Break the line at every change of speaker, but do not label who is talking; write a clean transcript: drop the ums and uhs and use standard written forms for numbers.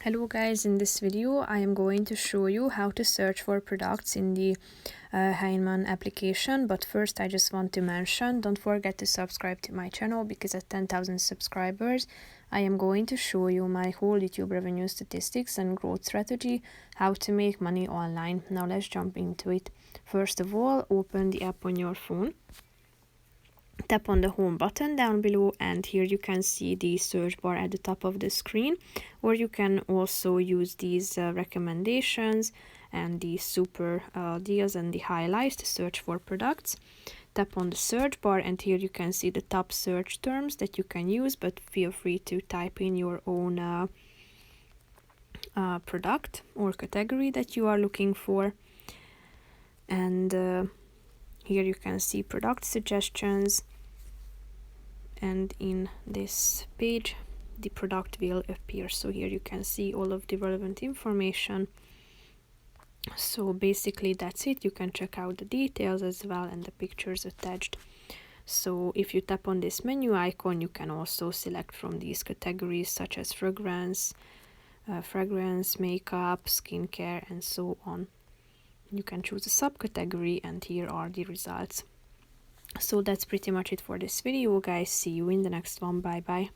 Hello guys, in this video I am going to show you how to search for products in the Heinemann application, but first I just want to mention, don't forget to subscribe to my channel because at 10,000 subscribers I am going to show you my whole YouTube revenue statistics and growth strategy, how to make money online. Now let's jump into it. First of all, open the app on your phone. Tap on the home button down below, and here you can see the search bar at the top of the screen, or you can also use these recommendations and the super deals and the highlights to search for products. Tap on the search bar, and here you can see the top search terms that you can use, but feel free to type in your own product or category that you are looking for. And here you can see product suggestions, and in this page the product will appear. So here you can see all of the relevant information. So basically that's it. You can check out the details as well and the pictures attached. So if you tap on this menu icon, you can also select from these categories such as fragrance, makeup, skincare, and so on. You can choose a subcategory, and here are the results. So that's pretty much it for this video, guys. See you in the next one. Bye bye.